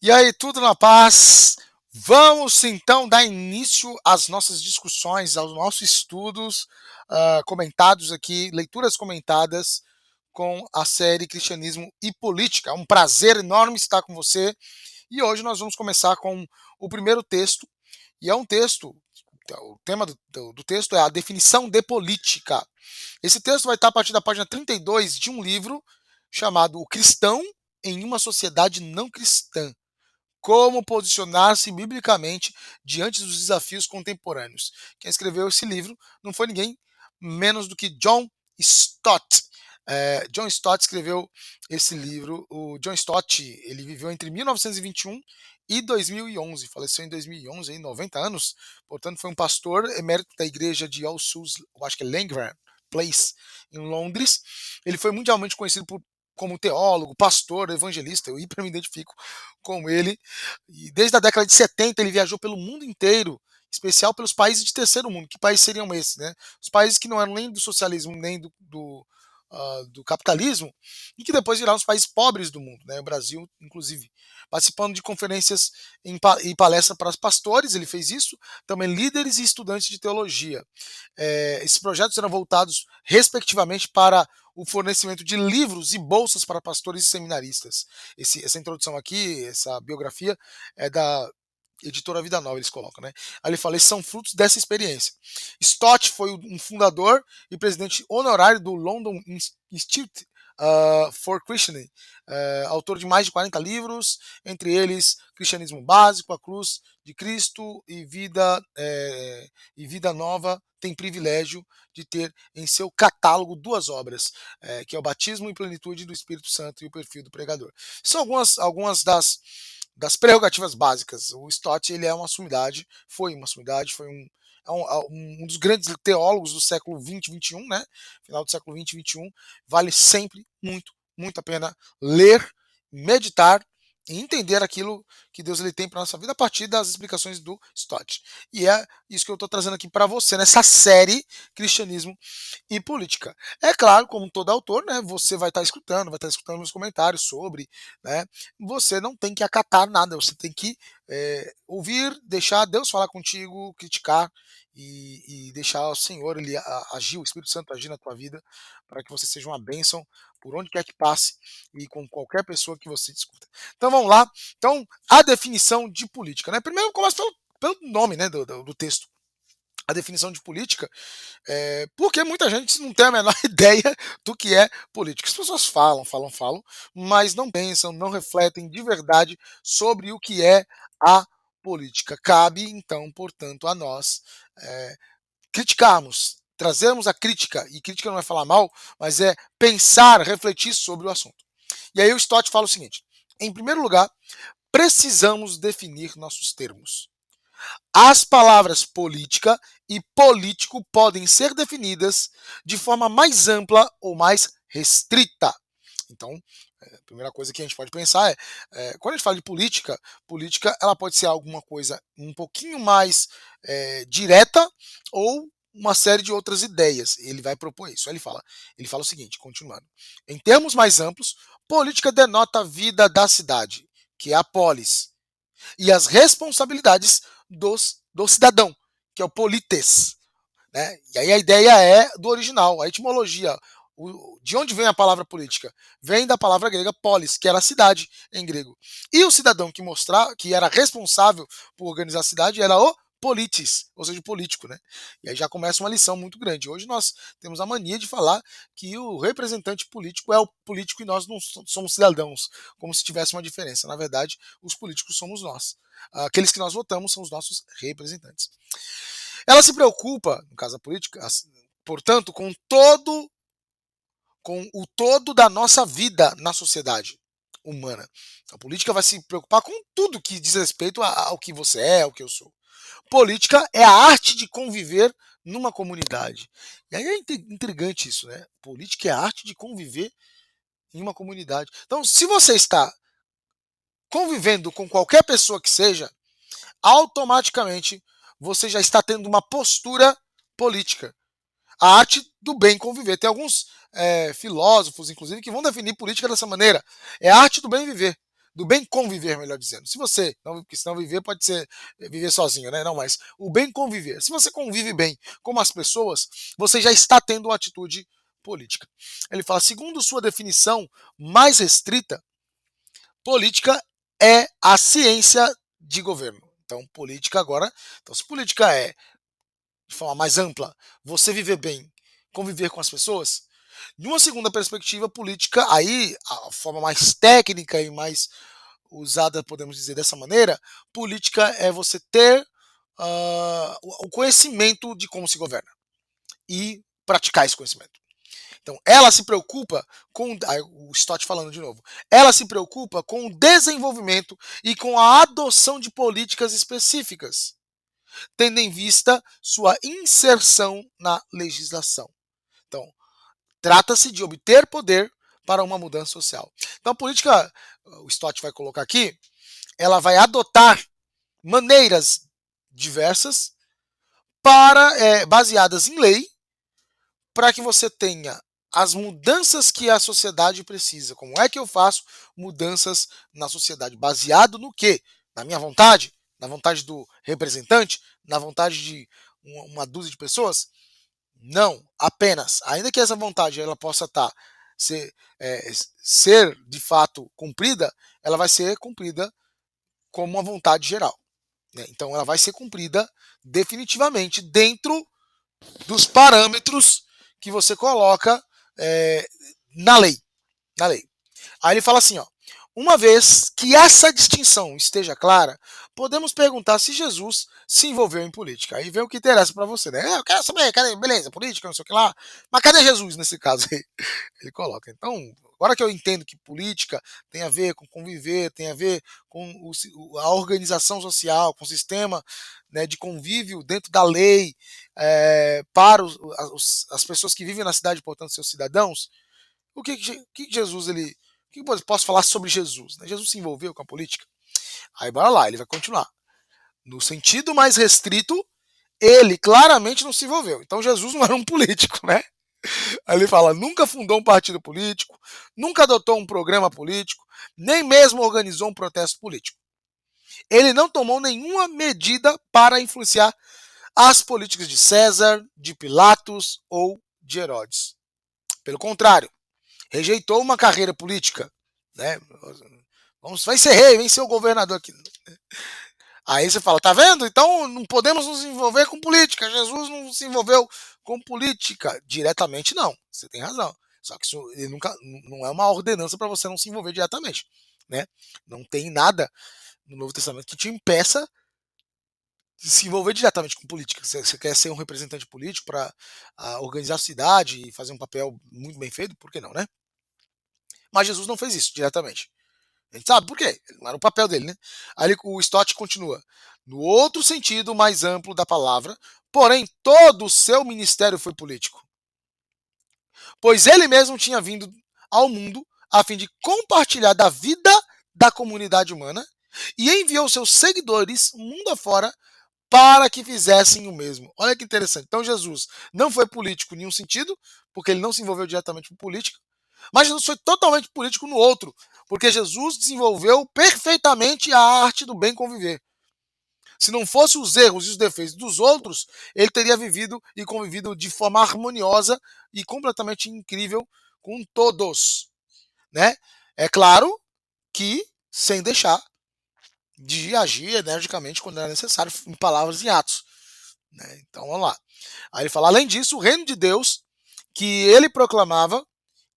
E aí, tudo na paz? Vamos então dar início às nossas discussões, aos nossos estudos comentados aqui, leituras comentadas com a série Cristianismo e Política. É um prazer enorme estar com você e hoje nós vamos começar com o primeiro texto, e é um texto, o tema do texto é a definição de política. Esse texto vai estar a partir da página 32 de um livro chamado O Cristão em uma Sociedade Não Cristã. Como posicionar-se biblicamente diante dos desafios contemporâneos. Quem escreveu esse livro não foi ninguém menos do que John Stott. John Stott escreveu esse livro. O John Stott ele viveu entre 1921 e 2011, faleceu em 2011, em 90 anos. Portanto, foi um pastor emérito da igreja de All Souls, eu acho que é Langford Place, em Londres. Ele foi mundialmente conhecido como teólogo, pastor, evangelista. Eu hiper me identifico com ele. E desde a década de 70 ele viajou pelo mundo inteiro, especial pelos países de terceiro mundo. Que países seriam esses, né? Os países que não eram nem do socialismo, nem do capitalismo, e que depois viraram os países pobres do mundo, né? O Brasil, inclusive. Participando de conferências e palestras para pastores, ele fez isso, também líderes e estudantes de teologia. Esses projetos eram voltados, respectivamente, para o fornecimento de livros e bolsas para pastores e seminaristas. Essa introdução aqui, essa biografia, é da editora Vida Nova, eles colocam, né? Aí ele fala, esses são frutos dessa experiência. Stott foi um fundador e presidente honorário do London Institute for Christianity, autor de mais de 40 livros, entre eles Cristianismo Básico, A Cruz de Cristo e Vida Nova. Tem privilégio de ter em seu catálogo duas obras, que é o Batismo em Plenitude do Espírito Santo e o Perfil do Pregador. São algumas das prerrogativas básicas. O Stott ele é uma sumidade, foi um dos grandes teólogos do século XX, XXI, né? Final do século XX, XXI. Vale sempre muito a pena ler, meditar e entender aquilo que Deus ele tem para nossa vida a partir das explicações do Stott. E é isso que eu estou trazendo aqui para você nessa série Cristianismo e Política. É claro, como todo autor, né, você vai estar escutando meus comentários sobre, né, você não tem que acatar nada, você tem que ouvir, deixar Deus falar contigo, criticar e deixar o Senhor ele agir, o Espírito Santo agir na tua vida, para que você seja uma bênção por onde quer que passe e com qualquer pessoa que você discuta. Então vamos lá. Então, a definição de política, né? Primeiro começa pelo nome, né, do texto. A definição de política, porque muita gente não tem a menor ideia do que é política. As pessoas falam, mas não pensam, não refletem de verdade sobre o que é a política. Cabe, então, portanto, a nós criticarmos, trazermos a crítica, e crítica não é falar mal, mas é pensar, refletir sobre o assunto. E aí o Stott fala o seguinte: em primeiro lugar, precisamos definir nossos termos. As palavras política e político podem ser definidas de forma mais ampla ou mais restrita. Então, a primeira coisa que a gente pode pensar quando a gente fala de política, política ela pode ser alguma coisa um pouquinho mais direta ou uma série de outras ideias. Ele vai propor isso. Ele fala o seguinte, continuando. Em termos mais amplos, política denota a vida da cidade, que é a polis, e as responsabilidades do cidadão, que é o polites. Né? E aí a ideia é do original, a etimologia. De onde vem a palavra política? Vem da palavra grega polis, que era cidade em grego. E o cidadão que era responsável por organizar a cidade era o politis, ou seja, o político, né? E aí já começa uma lição muito grande. Hoje nós temos a mania de falar que o representante político é o político e nós não somos cidadãos, como se tivesse uma diferença. Na verdade, os políticos somos nós. Aqueles que nós votamos são os nossos representantes. Ela se preocupa, no caso da política, portanto, com o todo da nossa vida na sociedade humana. A política vai se preocupar com tudo que diz respeito ao que você é, ao que eu sou. Política é a arte de conviver numa comunidade. E aí é intrigante isso, né? Política é a arte de conviver em uma comunidade. Então, se você está convivendo com qualquer pessoa que seja, automaticamente você já está tendo uma postura política. A arte do bem conviver. Tem alguns filósofos, inclusive, que vão definir política dessa maneira. É a arte do bem viver. do bem conviver, melhor dizendo. Se você, não, porque senão viver pode ser viver sozinho, né? Não, mas o bem conviver. Se você convive bem com as pessoas, você já está tendo uma atitude política. Ele fala, segundo sua definição mais restrita, política é a ciência de governo. Então, política agora. Então, se política é, de forma mais ampla, você viver bem, conviver com as pessoas, de uma segunda perspectiva, política, aí, a forma mais técnica e mais usada, podemos dizer dessa maneira, política é você ter o conhecimento de como se governa e praticar esse conhecimento. Então, ela se preocupa com, o Stott falando de novo, ela se preocupa com o desenvolvimento e com a adoção de políticas específicas, tendo em vista sua inserção na legislação. Então, trata-se de obter poder para uma mudança social. Então, a política, o Stott vai colocar aqui, ela vai adotar maneiras diversas baseadas em lei, para que você tenha as mudanças que a sociedade precisa. Como é que eu faço mudanças na sociedade? Baseado no quê? Na minha vontade? Na vontade do representante? Na vontade de uma dúzia de pessoas? Não, apenas. Ainda que essa vontade ela possa ser de fato cumprida, ela vai ser cumprida como uma vontade geral. Né? Então ela vai ser cumprida definitivamente dentro dos parâmetros que você coloca na lei. Na lei. Aí ele fala assim, ó, uma vez que essa distinção esteja clara, podemos perguntar se Jesus se envolveu em política. Aí vem o que interessa para você, né? Eu quero saber, cadê, beleza, política, não sei o que lá. Mas cadê Jesus nesse caso aí? Ele coloca. Então, agora que eu entendo que política tem a ver com conviver, tem a ver com a organização social, com o sistema, né, de convívio dentro da lei para as pessoas que vivem na cidade, portanto, seus cidadãos, o que Jesus ele. O que eu posso falar sobre Jesus? Né? Jesus se envolveu com a política? Aí bora lá, ele vai continuar. No sentido mais restrito, ele claramente não se envolveu. Então Jesus não era um político, né? Aí ele fala, nunca fundou um partido político, nunca adotou um programa político, nem mesmo organizou um protesto político. Ele não tomou nenhuma medida para influenciar as políticas de César, de Pilatos ou de Herodes. Pelo contrário, rejeitou uma carreira política, né? Vai ser rei, vem ser o governador aqui. Aí você fala, tá vendo? Então não podemos nos envolver com política. Jesus não se envolveu com política diretamente, não. Você tem razão. Só que isso ele nunca, não é uma ordenança para você não se envolver diretamente, né? Não tem nada no Novo Testamento que te impeça de se envolver diretamente com política. Você quer ser um representante político para organizar a cidade e fazer um papel muito bem feito, por que não, né? Mas Jesus não fez isso diretamente. A gente sabe por quê. Não era o papel dele, né? Aí o Stott continua. No outro sentido mais amplo da palavra, porém, todo o seu ministério foi político. Pois ele mesmo tinha vindo ao mundo a fim de compartilhar da vida da comunidade humana e enviou seus seguidores mundo afora para que fizessem o mesmo. Olha que interessante. Então Jesus não foi político em nenhum sentido, porque ele não se envolveu diretamente com política, mas Jesus foi totalmente político no outro, porque Jesus desenvolveu perfeitamente a arte do bem conviver. Se não fosse os erros e os defeitos dos outros, ele teria vivido e convivido de forma harmoniosa e completamente incrível com todos, né? É claro que sem deixar de agir energicamente quando era necessário, em palavras e atos. Né? Então vamos lá. Aí ele fala, além disso, o reino de Deus que ele proclamava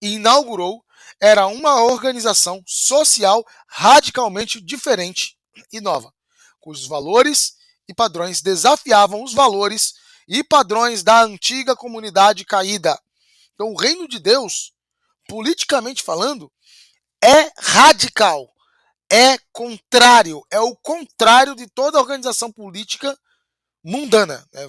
e inaugurou era uma organização social radicalmente diferente e nova, cujos valores e padrões desafiavam os valores e padrões da antiga comunidade caída. Então, o reino de Deus, politicamente falando, é radical, é contrário, é o contrário de toda organização política mundana, né?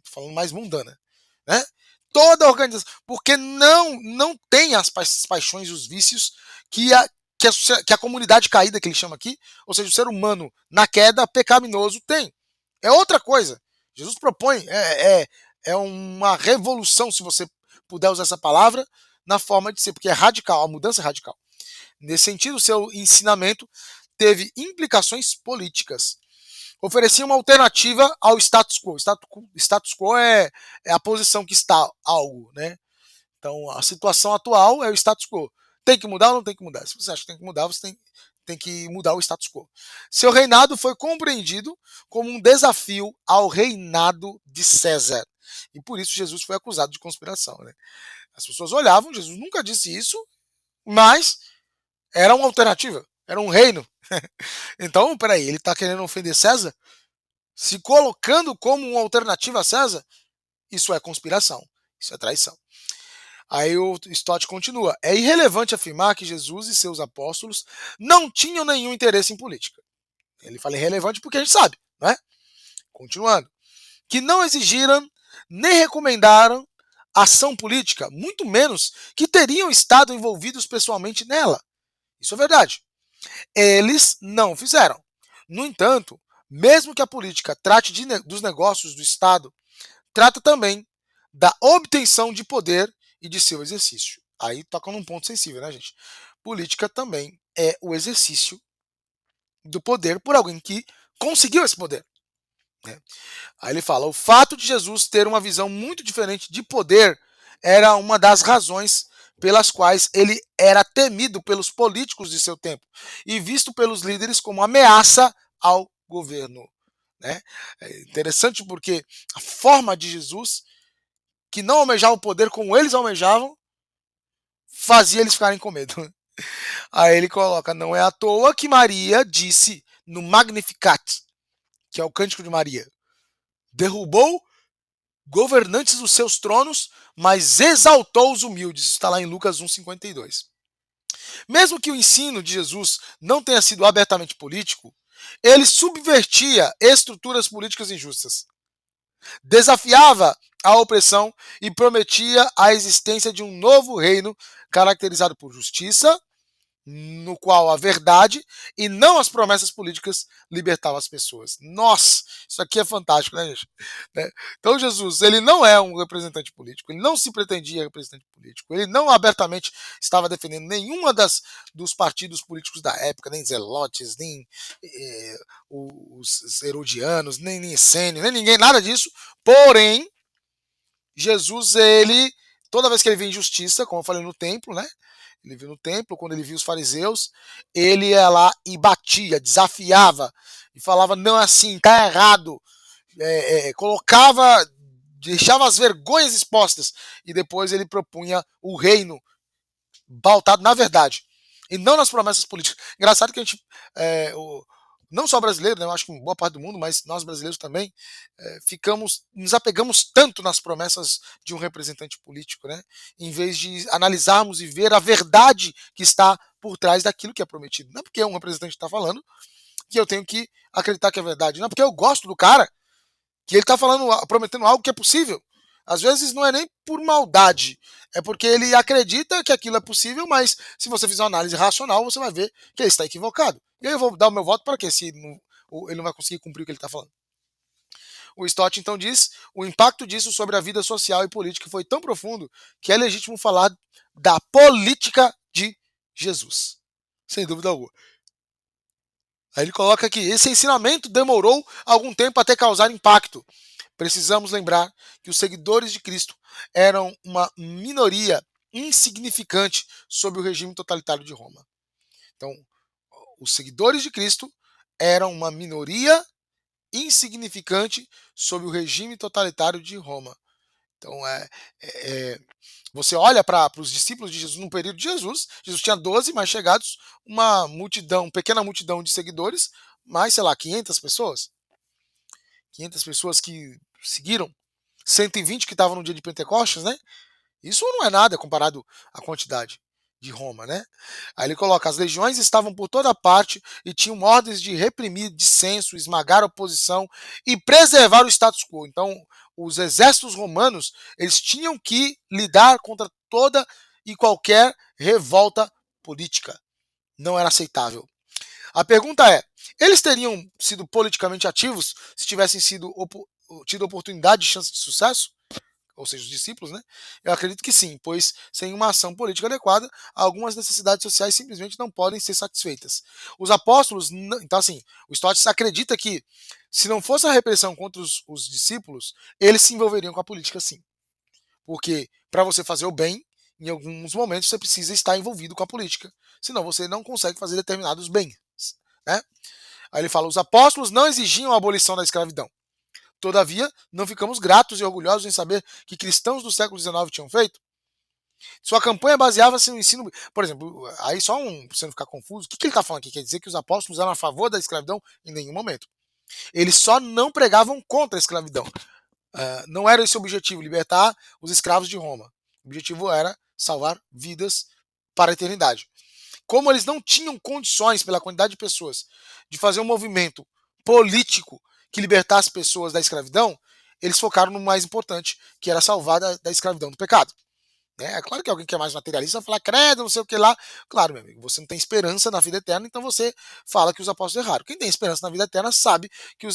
Falando mais mundana, né? Toda organização, porque não tem as paixões e os vícios que a comunidade caída, que ele chama aqui, ou seja, o ser humano na queda pecaminoso tem. É outra coisa. Jesus propõe, é uma revolução, se você puder usar essa palavra, na forma de ser, porque é radical, a mudança é radical. Nesse sentido, o seu ensinamento teve implicações políticas. Oferecia uma alternativa ao status quo. Status quo é a posição que está algo, né? Então, a situação atual é o status quo. Tem que mudar ou não tem que mudar? Se você acha que tem que mudar, você tem que mudar o status quo. Seu reinado foi compreendido como um desafio ao reinado de César. E por isso Jesus foi acusado de conspiração. Né? As pessoas olhavam, Jesus nunca disse isso, mas era uma alternativa, era um reino. Então, peraí, ele está querendo ofender César? Se colocando como uma alternativa a César? Isso é conspiração, isso é traição. Aí o Stott continua. É irrelevante afirmar que Jesus e seus apóstolos não tinham nenhum interesse em política. Ele fala irrelevante porque a gente sabe, né? Continuando. Que não exigiram nem recomendaram ação política, muito menos que teriam estado envolvidos pessoalmente nela. Isso é verdade. Eles não fizeram. No entanto, mesmo que a política trate dos negócios do Estado, trata também da obtenção de poder e de seu exercício. Aí toca num ponto sensível, né, gente? Política também é o exercício do poder por alguém que conseguiu esse poder. Né? Aí ele fala: o fato de Jesus ter uma visão muito diferente de poder era uma das razões pelas quais ele era temido pelos políticos de seu tempo e visto pelos líderes como ameaça ao governo. Né? É interessante porque a forma de Jesus, que não almejava o poder como eles almejavam, fazia eles ficarem com medo. Aí ele coloca: não é à toa que Maria disse no Magnificat, que é o Cântico de Maria, derrubou governantes dos seus tronos, mas exaltou os humildes. Isso está lá em Lucas 1,52. Mesmo que o ensino de Jesus não tenha sido abertamente político, ele subvertia estruturas políticas injustas, desafiava a opressão e prometia a existência de um novo reino caracterizado por justiça, no qual a verdade e não as promessas políticas libertavam as pessoas. Nossa, isso aqui é fantástico, né, gente? Então Jesus, ele não é um representante político, ele não se pretendia representante político, ele não abertamente estava defendendo nenhuma dos partidos políticos da época, nem Zelotes, nem os herodianos, nem Essênio, nem ninguém, nada disso. Porém, Jesus, ele, toda vez que ele vê injustiça, como eu falei no templo, né? Ele viu no templo, quando ele viu os fariseus, ele ia lá e batia, desafiava, e falava: não é assim, tá errado. Colocava, deixava as vergonhas expostas, e depois ele propunha o reino pautado na verdade, e não nas promessas políticas. Engraçado que a gente, não só brasileiro, né, eu acho que boa parte do mundo, mas nós brasileiros também, nos apegamos tanto nas promessas de um representante político, né, em vez de analisarmos e ver a verdade que está por trás daquilo que é prometido. Não é porque um representante está falando que eu tenho que acreditar que é verdade, não é porque eu gosto do cara que ele está falando, prometendo algo que é possível. Às vezes não é nem por maldade, é porque ele acredita que aquilo é possível, mas se você fizer uma análise racional, você vai ver que ele está equivocado. E aí eu vou dar o meu voto para quê? Se ele não vai conseguir cumprir o que ele está falando. O Stott então diz: o impacto disso sobre a vida social e política foi tão profundo que é legítimo falar da política de Jesus. Sem dúvida alguma. Aí ele coloca que esse ensinamento demorou algum tempo até causar impacto. Precisamos lembrar que os seguidores de Cristo eram uma minoria insignificante sob o regime totalitário de Roma. Então, os seguidores de Cristo eram uma minoria insignificante sob o regime totalitário de Roma. Então, você olha para os discípulos de Jesus no período de Jesus, Jesus tinha 12 mais chegados, uma multidão, pequena multidão de seguidores, mais, sei lá, 500 pessoas. 500 pessoas que seguiram, 120 que estavam no dia de Pentecostes, né? Isso não é nada comparado à quantidade de Roma, né? Aí ele coloca: as legiões estavam por toda parte e tinham ordens de reprimir dissenso, esmagar a oposição e preservar o status quo. Então, os exércitos romanos, eles tinham que lidar contra toda e qualquer revolta política. Não era aceitável. A pergunta é: eles teriam sido politicamente ativos se tivessem tido oportunidade e chance de sucesso? ou seja, os discípulos, né? Eu acredito que sim, pois sem uma ação política adequada, algumas necessidades sociais simplesmente não podem ser satisfeitas. Os apóstolos, então assim, o Stott acredita que se não fosse a repressão contra os discípulos, eles se envolveriam com a política sim. Porque para você fazer o bem, em alguns momentos você precisa estar envolvido com a política, senão você não consegue fazer determinados bens, né? Aí ele fala: os apóstolos não exigiam a abolição da escravidão. Todavia, não ficamos gratos e orgulhosos em saber que cristãos do século XIX tinham feito. Sua campanha baseava-se no ensino. Por exemplo, aí só pra você não ficar confuso, o que ele está falando aqui? Quer dizer que os apóstolos eram a favor da escravidão? Em nenhum momento. Eles só não pregavam contra a escravidão. Não era esse o objetivo, libertar os escravos de Roma. O objetivo era salvar vidas para a eternidade. Como eles não tinham condições, pela quantidade de pessoas, de fazer um movimento político que libertasse pessoas da escravidão, eles focaram no mais importante, que era salvar da escravidão do pecado. É claro que alguém que é mais materialista vai falar, credo, não sei o que lá. Claro, meu amigo, você não tem esperança na vida eterna, então você fala que os apóstolos erraram. Quem tem esperança na vida eterna sabe que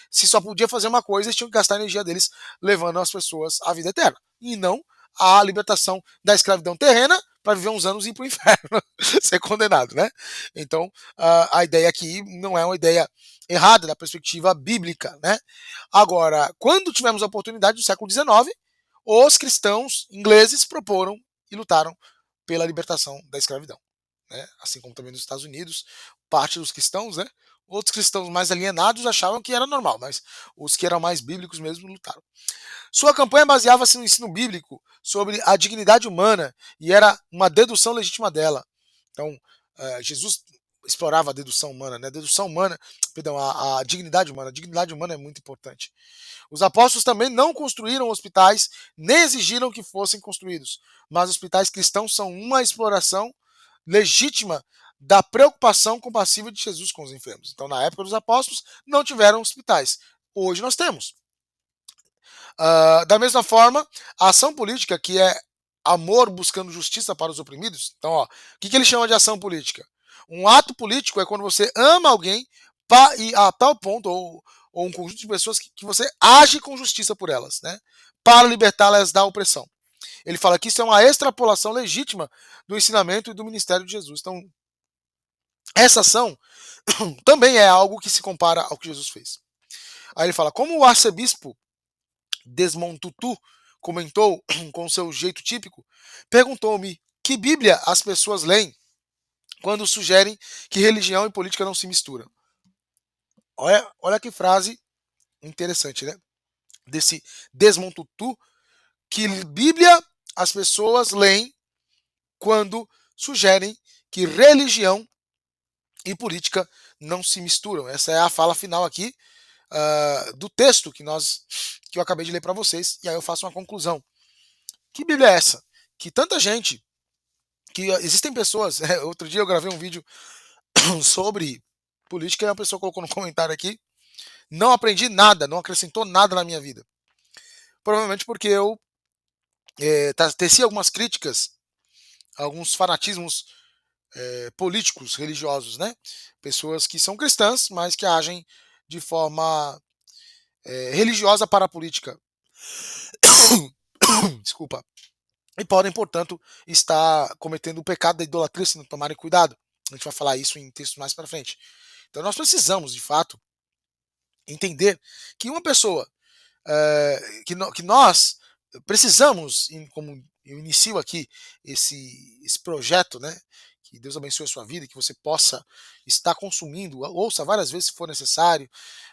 se só podia fazer uma coisa, eles tinham que gastar a energia deles levando as pessoas à vida eterna. E não a libertação da escravidão terrena para viver uns anos e ir para o inferno, ser condenado, né? Então, a ideia aqui não é uma ideia errada da perspectiva bíblica, né? Agora, quando tivemos a oportunidade no século XIX, os cristãos ingleses proporam e lutaram pela libertação da escravidão, né? Assim como também nos Estados Unidos, parte dos cristãos, né? Outros cristãos mais alienados achavam que era normal, mas os que eram mais bíblicos mesmo lutaram. Sua campanha baseava-se no ensino bíblico sobre a dignidade humana e era uma dedução legítima dela. Então, Jesus explorava a dedução humana, né? A dedução humana, perdão, a dignidade humana. A dignidade humana é muito importante. Os apóstolos também não construíram hospitais, nem exigiram que fossem construídos, mas hospitais cristãos são uma exploração legítima da preocupação compassiva de Jesus com os enfermos. Então, na época dos apóstolos, não tiveram hospitais. Hoje nós temos. Da mesma forma, a ação política, que é amor buscando justiça para os oprimidos, então, ó, o que ele chama de ação política? Um ato político é quando você ama alguém e a tal ponto, ou um conjunto de pessoas que você age com justiça por elas, né? Para libertá-las da opressão. Ele fala que isso é uma extrapolação legítima do ensinamento e do ministério de Jesus. Então, essa ação também é algo que se compara ao que Jesus fez. Aí ele fala, como o arcebispo Desmond Tutu comentou com seu jeito típico, perguntou-me que Bíblia as pessoas leem quando sugerem que religião e política não se misturam. Olha que frase interessante, né? Desse Desmond Tutu, que Bíblia as pessoas leem quando sugerem que religião e política não se misturam. Essa é a fala final aqui do texto que eu acabei de ler para vocês, e aí eu faço uma conclusão. Que Bíblia é essa? Que tanta gente, que existem pessoas, outro dia eu gravei um vídeo sobre política e uma pessoa colocou no comentário aqui, não aprendi nada, não acrescentou nada na minha vida. Provavelmente porque eu teci algumas críticas, alguns fanatismos políticos, religiosos, né? Pessoas que são cristãs, mas que agem de forma religiosa para a política. Desculpa. E podem, portanto, estar cometendo o pecado da idolatria se não tomarem cuidado. A gente vai falar isso em textos mais para frente. Então nós precisamos, de fato, entender que uma pessoa que nós precisamos, como eu inicio aqui esse projeto, né? Que Deus abençoe a sua vida, que você possa estar consumindo, ouça várias vezes se for necessário,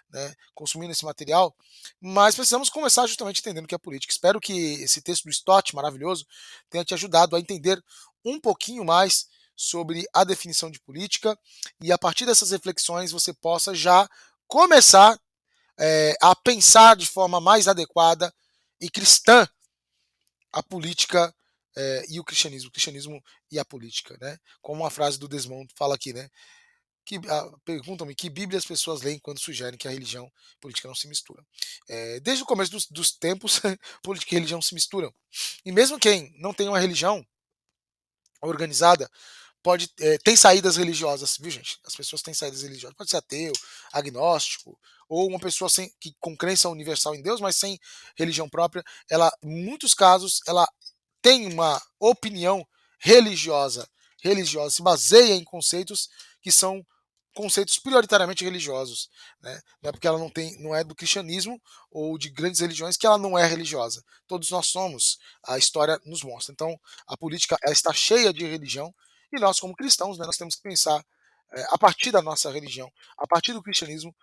né, consumindo esse material, mas precisamos começar justamente entendendo o que é política. Espero que esse texto do Stott, maravilhoso, tenha te ajudado a entender um pouquinho mais sobre a definição de política e a partir dessas reflexões você possa já começar a pensar de forma mais adequada e cristã a política e o cristianismo e a política, né? Como a frase do Desmond fala aqui, né? Perguntam-me que Bíblia as pessoas leem quando sugerem que a religião e a política não se misturam. Desde o começo dos tempos, política e religião se misturam. E mesmo quem não tem uma religião organizada, tem saídas religiosas, viu, gente? As pessoas têm saídas religiosas. Pode ser ateu, agnóstico, ou uma pessoa com crença universal em Deus, mas sem religião própria. Ela, em muitos casos, ela tem uma opinião religiosa, se baseia em conceitos que são conceitos prioritariamente religiosos, né? Não é porque ela não é do cristianismo ou de grandes religiões que ela não é religiosa. Todos nós somos, a história nos mostra. Então, a política ela está cheia de religião e nós, como cristãos, né, nós temos que pensar a partir da nossa religião, a partir do cristianismo,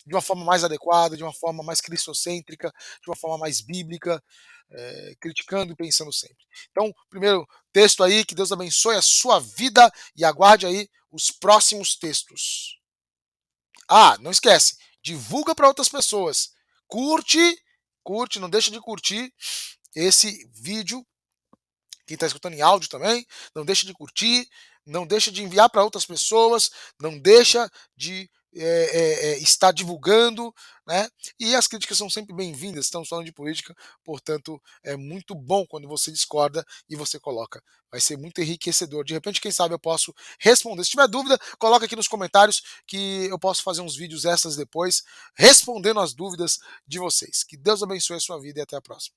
de uma forma mais adequada, de uma forma mais cristocêntrica, de uma forma mais bíblica, criticando e pensando sempre. Então, primeiro texto aí, que Deus abençoe a sua vida e aguarde aí os próximos textos. Ah, não esquece, divulga para outras pessoas. Curte, curte, não deixa de curtir esse vídeo. Quem está escutando em áudio também, não deixa de curtir, não deixa de enviar para outras pessoas, não deixa de estar divulgando, né? E as críticas são sempre bem-vindas, estamos falando de política, portanto, é muito bom quando você discorda e você coloca. Vai ser muito enriquecedor. De repente, quem sabe eu posso responder. Se tiver dúvida, coloca aqui nos comentários que eu posso fazer uns vídeos extras depois, respondendo as dúvidas de vocês. Que Deus abençoe a sua vida e até a próxima.